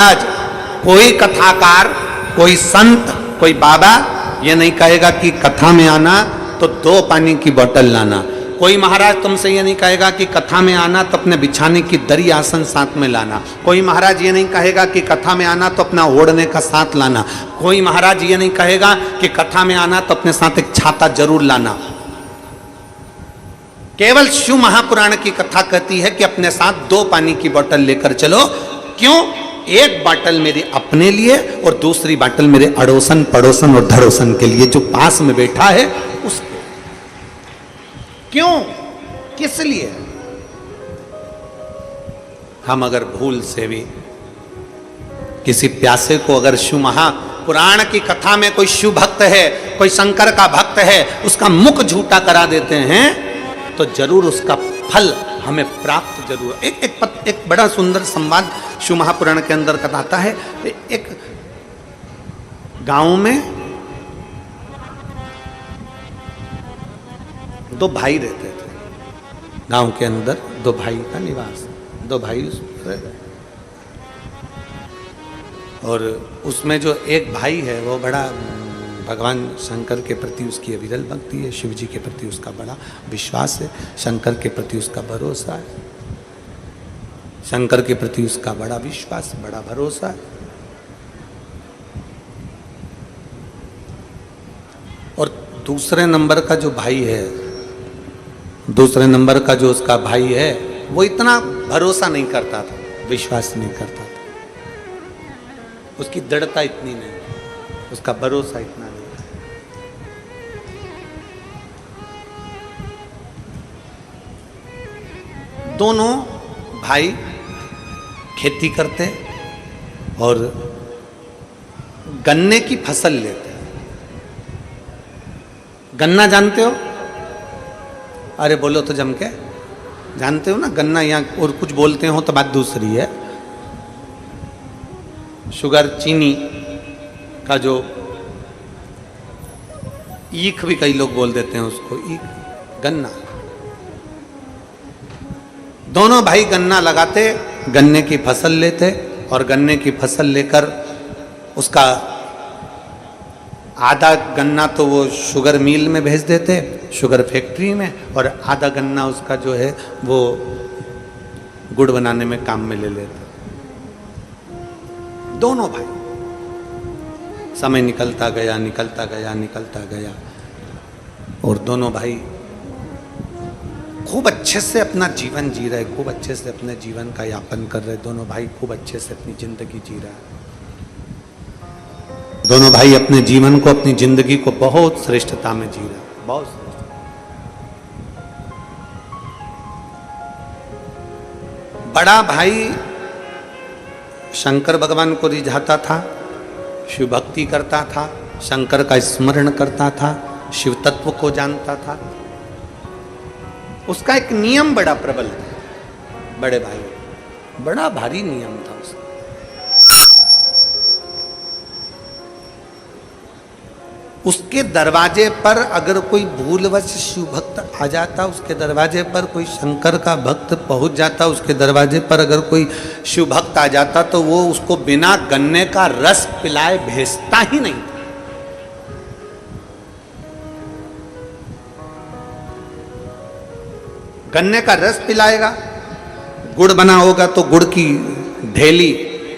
आज कोई कथाकार, कोई संत, कोई बाबा ये नहीं कहेगा कि कथा में आना तो 2 पानी की बोतल लाना। कोई महाराज तुमसे ये नहीं कहेगा कि कथा में आना तो अपने बिछाने की दरी आसन साथ में लाना। कोई महाराज ये नहीं कहेगा कि कथा में आना तो अपना ओढ़ने का साथ लाना। कोई महाराज ये नहीं कहेगा कि कथा में आना तो अपने साथ एक छाता जरूर लाना। केवल शिव महापुराण की कथा कहती है कि अपने साथ 2 पानी की बोतल लेकर चलो। क्यों? एक बोतल मेरे अपने लिए और दूसरी बोतल मेरे अड़ोसन पड़ोसन और धड़ोसन के लिए जो पास में बैठा है उसके। क्यों? किस लिए? हम अगर भूल से भी किसी प्यासे को अगर शिव महापुराण की कथा में कोई शिव भक्त है, कोई शंकर का भक्त है, उसका मुख झूठा करा देते हैं तो जरूर उसका फल हमें प्राप्त जरूर। एक बड़ा सुंदर संवाद शिव महापुराण के अंदर बताता है। एक गांव में 2 भाई रहते थे। गांव के अंदर 2 भाई का निवास, 2 भाई रह रहे। और उसमें जो एक भाई है वो बड़ा भगवान शंकर के प्रति उसकी अविरल भक्ति है, शिव जी के प्रति उसका बड़ा विश्वास है, शंकर के प्रति उसका भरोसा है, शंकर के प्रति उसका बड़ा विश्वास, बड़ा भरोसा है। और दूसरे नंबर का जो भाई है, दूसरे नंबर का जो उसका भाई है वो इतना भरोसा नहीं करता था, विश्वास नहीं करता था, उसकी दृढ़ता इतनी नहीं, उसका भरोसा इतना नहीं। दोनों भाई खेती करते और गन्ने की फसल लेते। गन्ना जानते हो? अरे बोलो तो जम के, जानते हो ना गन्ना? यहाँ और कुछ बोलते हो तो बात दूसरी है। शुगर, चीनी का जो ईख भी कई लोग बोल देते हैं उसको, ईख, गन्ना। दोनों भाई गन्ना लगाते, गन्ने की फसल लेते और गन्ने की फसल लेकर उसका आधा गन्ना तो वो शुगर मिल में भेज देते, शुगर फैक्ट्री में, और आधा गन्ना उसका जो है वो गुड़ बनाने में काम में ले लेते। दोनों भाई। समय निकलता गया, निकलता गया, निकलता गया और दोनों भाई खूब अच्छे से अपना जीवन जी रहे, खूब अच्छे से अपने जीवन का यापन कर रहे। दोनों भाई खूब अच्छे से अपनी जिंदगी जी रहे। दोनों भाई अपने जीवन को, अपनी जिंदगी को बहुत श्रेष्ठता में जी रहे, बहुत श्रेष्ठ। बड़ा भाई शंकर भगवान को रिझाता था, शिव भक्ति करता था, शंकर का स्मरण करता था, शिव तत्व को जानता था। उसका एक नियम बड़ा प्रबल था। बड़े भाई बड़ा भारी नियम था उसका। उसके दरवाजे पर अगर कोई भूलवश शिव भक्त आ जाता, उसके दरवाजे पर कोई शंकर का भक्त पहुंच जाता, उसके दरवाजे पर अगर कोई शिव भक्त आ जाता तो वो उसको बिना गन्ने का रस पिलाए भेजता ही नहीं। गन्ने का रस पिलाएगा, गुड़ बना होगा तो गुड़ की ढेली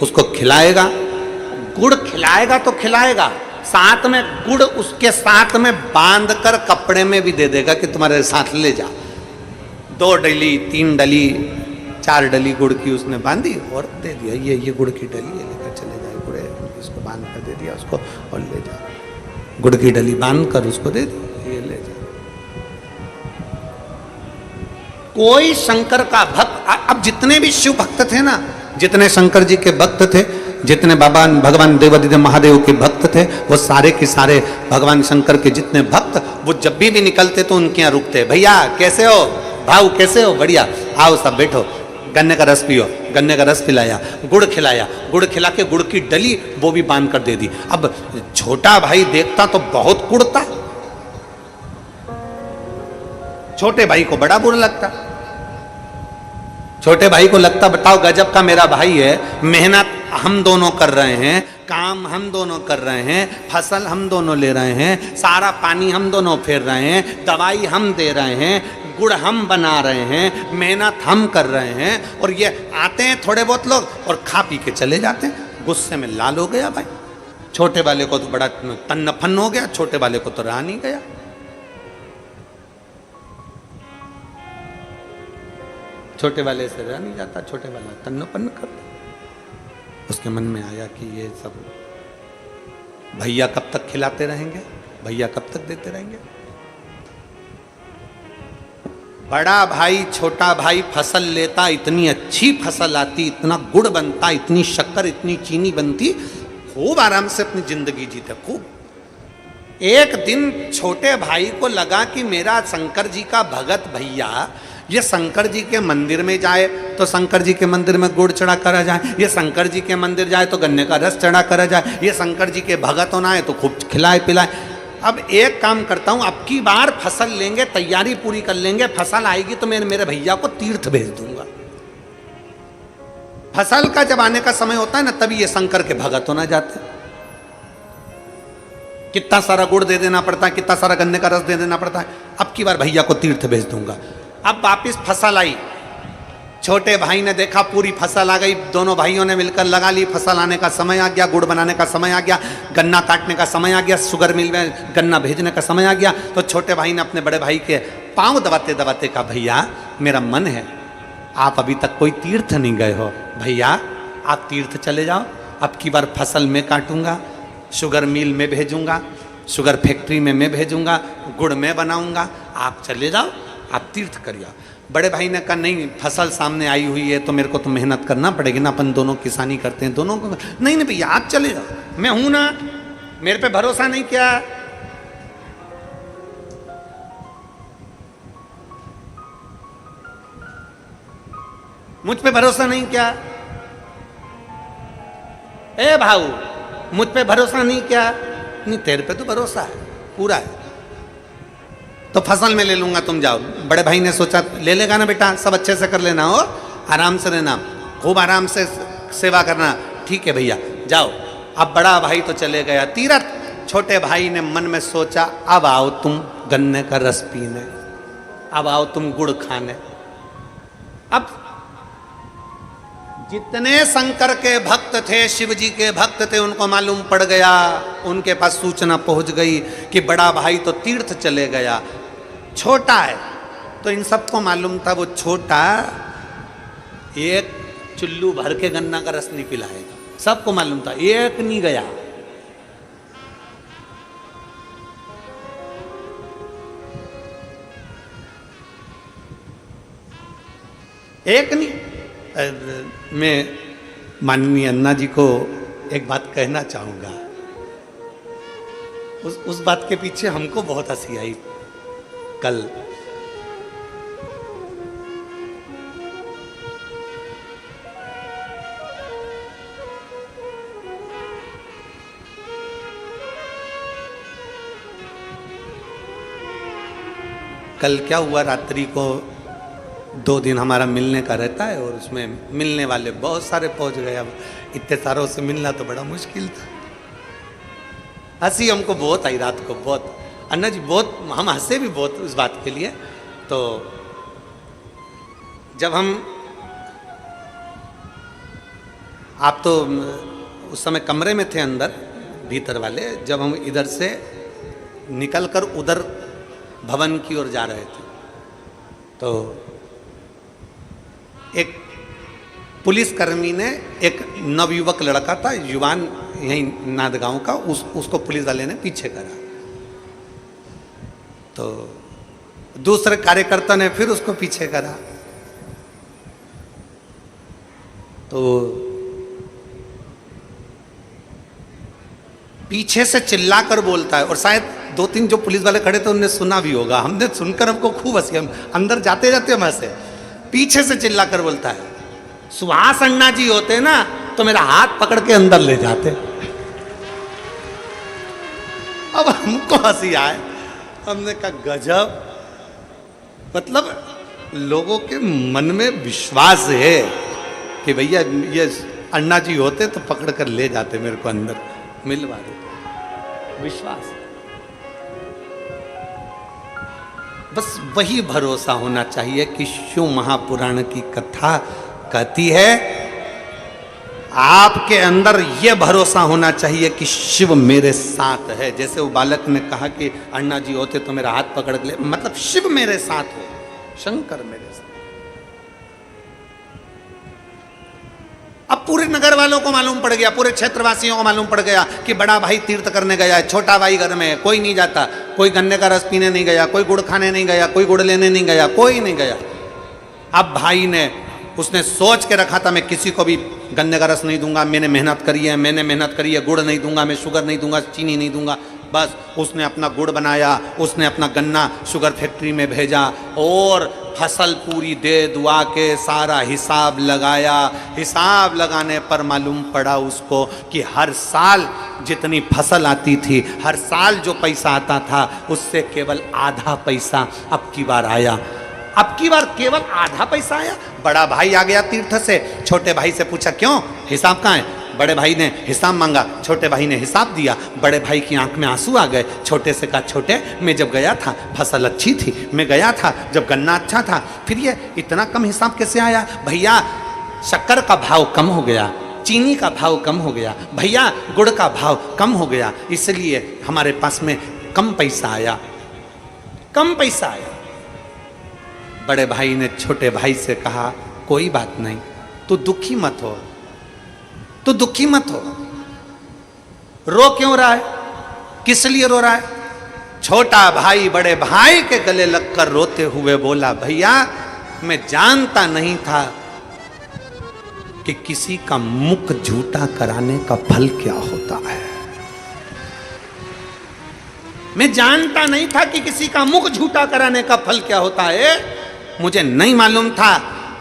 उसको खिलाएगा, गुड़ खिलाएगा तो खिलाएगा, साथ में गुड़ उसके साथ में बांध कर कपड़े में भी दे देगा कि तुम्हारे साथ ले जा। 2 डली, 3 डली, 4 डली गुड़ की उसने बांधी और दे दिया, ये गुड़ की डली है, लेकर चले जाए, गुड़ है, इसको बांध कर दे दिया उसको और ले जा। गुड़ की डली बांध कर उसको दे दी, ये ले जा। कोई शंकर का भक्त, अब जितने भी शिव भक्त थे ना, जितने शंकर जी के भक्त थे, जितने भगवान देवादिदेव महादेव के भक्त थे, वो सारे के सारे भगवान शंकर के जितने भक्त, वो जब भी निकलते तो उनके यहाँ रुकते। भैया कैसे हो? भाऊ कैसे हो? बढ़िया, आओ सब बैठो, गन्ने का रस पियो। गन्ने का रस पिलाया, गुड़ खिलाया, गुड़ खिला के गुड़ की डली वो भी बांध कर दे दी। अब छोटा भाई देखता तो बहुत कुड़ता, छोटे भाई को बड़ा बुरा लगता। छोटे भाई को लगता बताओ गजब का मेरा भाई है, मेहनत हम दोनों कर रहे हैं, काम हम दोनों कर रहे हैं, फसल हम दोनों ले रहे हैं, सारा पानी हम दोनों फेर रहे हैं, दवाई हम दे रहे हैं, गुड़ हम बना रहे हैं, मेहनत हम कर रहे हैं, और ये आते हैं थोड़े बहुत लोग और खा पी के चले जाते हैं। गुस्से में लाल हो गया भाई। छोटे वाले को तो बड़ा तन्नफन हो गया, छोटे वाले को तो रहा नहीं गया। छोटे वाले से रह नहीं जाता, छोटे वाला तन्नपन्न करता। उसके मन में आया कि ये सब भैया कब तक खिलाते रहेंगे, भैया कब तक देते रहेंगे। बड़ा भाई छोटा भाई फसल लेता, इतनी अच्छी फसल आती, इतना गुड़ बनता, इतनी शक्कर इतनी चीनी बनती, खूब आराम से अपनी जिंदगी जीते खूब। एक दिन छोटे भाई को लगा कि मेरा शंकर जी का भगत भैया ये शंकर जी के मंदिर में जाए तो शंकर जी के मंदिर में गुड़ चढ़ा करा जाए, ये शंकर जी के मंदिर जाए तो गन्ने का रस चढ़ा करा जाए, ये शंकर जी के भगत होना है तो खूब खिलाए पिलाए। अब एक काम करता हूँ, अब की बार फसल लेंगे, तैयारी पूरी कर लेंगे, फसल आएगी तो मैं मेरे भैया को तीर्थ भेज दूंगा। फसल का जब आने का समय होता है ना, तभी ये शंकर के भगत होना जाते। कितना सारा गुड़ दे देना पड़ता है, कितना सारा गन्ने का रस दे देना पड़ता है। अब की बार भैया को तीर्थ भेज दूंगा। अब वापिस फसल आई, छोटे भाई ने देखा पूरी फसल आ गई, दोनों भाइयों ने मिलकर लगा ली, फसल आने का समय आ गया, गुड़ बनाने का समय आ गया, गन्ना काटने का समय आ गया, शुगर मिल में गन्ना भेजने का समय आ गया। तो छोटे भाई ने अपने बड़े भाई के पांव दबाते दबाते कहा, भैया मेरा मन है, आप अभी तक कोई तीर्थ नहीं गए हो, भैया आप तीर्थ चले जाओ। अब की बार फसल में काटूंगा, शुगर मिल में भेजूंगा, शुगर फैक्ट्री में मैं भेजूंगा, गुड़ में बनाऊंगा, आप चले जाओ, आप तीर्थ करिए। बड़े भाई ने कहा नहीं, फसल सामने आई हुई है तो मेरे को तो मेहनत करना पड़ेगी ना, अपन दोनों किसानी करते हैं दोनों को। नहीं नहीं भैया आप चले जाओ, मैं हूं ना, मेरे पे भरोसा नहीं किया। मुझ पे भरोसा नहीं किया, ए भाऊ मुझ पे भरोसा नहीं किया। नहीं तेरे पे तो भरोसा है पूरा है, तो फसल में ले लूंगा, तुम जाओ। बड़े भाई ने सोचा ले लेगा ना बेटा, सब अच्छे से कर लेना, हो आराम से रहना, खूब आराम से सेवा करना। ठीक है भैया जाओ। अब बड़ा भाई तो चले गया तीर्थ। छोटे भाई ने मन में सोचा अब आओ तुम गन्ने का रस पीने, अब आओ तुम गुड़ खाने। अब जितने शंकर के भक्त थे, शिव जी के भक्त थे, उनको मालूम पड़ गया, उनके पास सूचना पहुंच गई कि बड़ा भाई तो तीर्थ चले गया, छोटा है। तो इन सबको मालूम था वो छोटा एक चुल्लू भर के गन्ना का रस नहीं पिलाएगा, सबको मालूम था, एक नहीं गया। एक नहीं। मैं माननीय अन्ना जी को एक बात कहना चाहूंगा, उस बात के पीछे हमको बहुत हंसी आई। कल क्या हुआ, रात्रि को 2 दिन हमारा मिलने का रहता है और उसमें मिलने वाले बहुत सारे पहुंच गए। अब इतने सारों से मिलना तो बड़ा मुश्किल था। हंसी हमको बहुत आई रात को, बहुत अन्ना जी, बहुत हम हंसे भी बहुत उस बात के लिए। तो जब हम, आप तो उस समय कमरे में थे अंदर भीतर वाले, जब हम इधर से निकलकर उधर भवन की ओर जा रहे थे तो एक पुलिसकर्मी ने, एक नवयुवक लड़का था, युवान यहीं नादगांव का, उसको पुलिस वाले ने पीछे करा। तो दूसरे कार्यकर्ता ने फिर उसको पीछे करा। तो पीछे से चिल्लाकर बोलता है, और शायद 2-3 जो पुलिस वाले खड़े थे उन्होंने सुना भी होगा, हमने सुनकर हमको खूब हंसी, हम अंदर जाते जाते हम हंसे। पीछे से चिल्लाकर बोलता है, सुभाष अन्ना जी होते ना तो मेरा हाथ पकड़ के अंदर ले जाते। अब हमको हंसी आए, हमने कहा गजब, मतलब लोगों के मन में विश्वास है कि भैया ये अन्ना जी होते तो पकड़ कर ले जाते मेरे को अंदर मिलवा देते। विश्वास, बस वही भरोसा होना चाहिए कि शिव महापुराण की कथा कहती है, आपके अंदर यह भरोसा होना चाहिए कि शिव मेरे साथ है। जैसे वो बालक ने कहा कि अण्णा जी होते तो मेरा हाथ पकड़ के ले, मतलब शिव मेरे साथ हो, शंकर मेरे साथ। अब पूरे नगर वालों को मालूम पड़ गया, पूरे क्षेत्रवासियों को मालूम पड़ गया कि बड़ा भाई तीर्थ करने गया है, छोटा भाई घर में है, कोई नहीं जाता, कोई गन्ने का रस पीने नहीं गया, कोई गुड़ खाने नहीं गया, कोई गुड़ लेने नहीं गया, कोई नहीं गया। अब भाई ने, उसने सोच के रखा था मैं किसी को भी गन्ने का रस नहीं दूंगा, मैंने मेहनत करी है, गुड़ नहीं दूंगा, मैं शुगर नहीं दूंगा, चीनी नहीं दूंगा। बस उसने अपना गुड़ बनाया, उसने अपना गन्ना शुगर फैक्ट्री में भेजा और फसल पूरी दे दुआ के सारा हिसाब लगाया। हिसाब लगाने पर मालूम पड़ा उसको कि हर साल जितनी फसल आती थी, हर साल जो पैसा आता था उससे केवल आधा पैसा अब की बार आया। अब की बार केवल आधा पैसा आया। बड़ा भाई आ गया तीर्थ से, छोटे भाई से पूछा क्यों, हिसाब कहाँ है? बड़े भाई ने हिसाब मांगा, छोटे भाई ने हिसाब दिया। बड़े भाई की आंख में आंसू आ गए। छोटे से कहा, छोटे मैं जब गया था फसल अच्छी थी, मैं गया था जब गन्ना अच्छा था, फिर ये इतना कम हिसाब कैसे आया? भैया शक्कर का भाव कम हो गया, चीनी का भाव कम हो गया, भैया गुड़ का भाव कम हो गया, इसलिए हमारे पास में कम पैसा आया, कम पैसा आया। बड़े भाई ने छोटे भाई से कहा, कोई बात नहीं, तू दुखी मत हो, तू दुखी मत हो। रो क्यों रहा है? किस लिए रो रहा है? छोटा भाई बड़े भाई के गले लगकर रोते हुए बोला, भैया मैं जानता नहीं था कि किसी का मुख झूठा कराने का फल क्या होता है। मैं जानता नहीं था कि किसी का मुख झूठा कराने का फल क्या होता है। मुझे नहीं मालूम था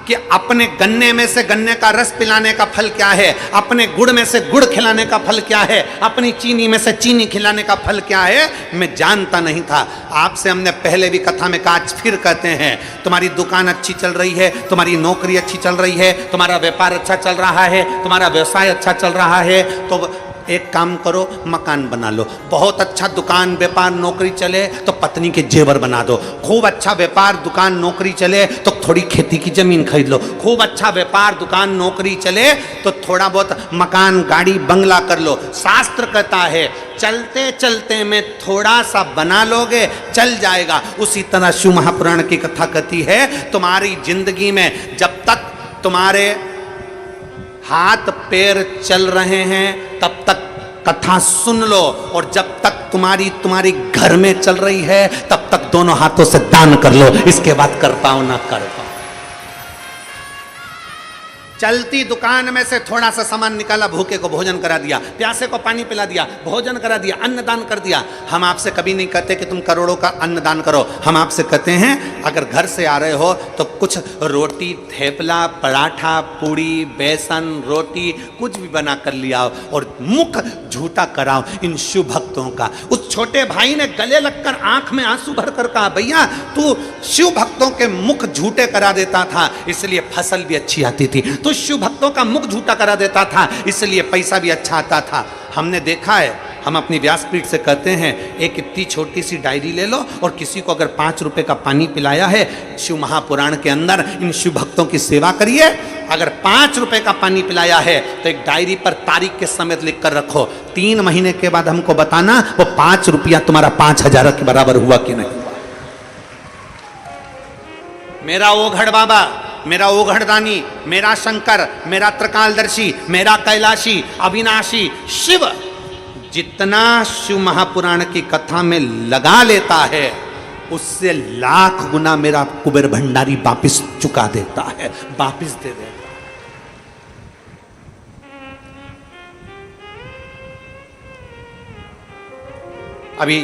कि अपने गन्ने में से गन्ने का रस पिलाने का फल क्या है, अपने गुड़ में से गुड़ खिलाने का फल क्या है, अपनी चीनी में से चीनी खिलाने का फल क्या है, मैं जानता नहीं था। आपसे हमने पहले भी कथा में कहा, आज फिर कहते हैं, तुम्हारी दुकान अच्छी चल रही है, तुम्हारी नौकरी अच्छी चल रही है, तुम्हारा व्यापार अच्छा चल रहा है, तुम्हारा व्यवसाय अच्छा चल रहा है, तो एक काम करो, मकान बना लो। बहुत अच्छा दुकान व्यापार नौकरी चले तो पत्नी के जेवर बना दो। खूब अच्छा व्यापार दुकान नौकरी चले तो थोड़ी खेती की जमीन खरीद लो। खूब अच्छा व्यापार दुकान नौकरी चले तो थोड़ा बहुत मकान गाड़ी बंगला कर लो। शास्त्र कहता है चलते चलते में थोड़ा सा बना लोगे चल जाएगा। उसी तरह शिव महापुराण की कथा कहती है, तुम्हारी जिंदगी में जब तक तुम्हारे हाथ पैर चल रहे हैं तब तक कथा सुन लो, और जब तक तुम्हारी घर में चल रही है तब तक दोनों हाथों से दान कर लो। इसके बाद कर पाओ ना कर पाओ। चलती दुकान में से थोड़ा सा सामान निकाला, भूखे को भोजन करा दिया, प्यासे को पानी पिला दिया, भोजन करा दिया, अन्नदान कर दिया। हम आपसे कभी नहीं कहते कि तुम करोड़ों का अन्नदान करो। हम आपसे कहते हैं अगर घर से आ रहे हो तो कुछ रोटी, थेपला, पराठा, पूड़ी, बेसन, रोटी कुछ भी बना कर लिया और मुख झूठा कराओ इन शिव भक्तों का। उस छोटे भाई ने गले लगकर आंख में आंसू भर कर कहा, भैया तू शिव भक्तों के मुख झूठे करा देता था इसलिए फसल भी अच्छी आती थी, तो शिव भक्तों का मुख झूठा करा देता था इसलिए पैसा भी अच्छा आता था। हमने देखा है, हम अपनी व्यासपीठ से कहते हैं, एक इतनी छोटी सी डायरी ले लो और किसी को अगर 5 रुपए का पानी पिलाया है शिव महापुराण के अंदर, इन शिव भक्तों की सेवा करिए। अगर 5 रुपए का पानी पिलाया है तो एक डायरी पर तारीख के समेत लिख कर रखो। 3 महीने के बाद हमको बताना वो 5 रुपया तुम्हारा 5000 के बराबर हुआ कि नहीं। मेरा ओघड़ बाबा, मेरा ओघड़दानी, मेरा शंकर, मेरा त्रिकालदर्शी, मेरा कैलाशी, अविनाशी शिव जितना शिव महापुराण की कथा में लगा लेता है उससे लाख गुना मेरा कुबेर भंडारी वापिस चुका देता है, वापिस दे देता है। अभी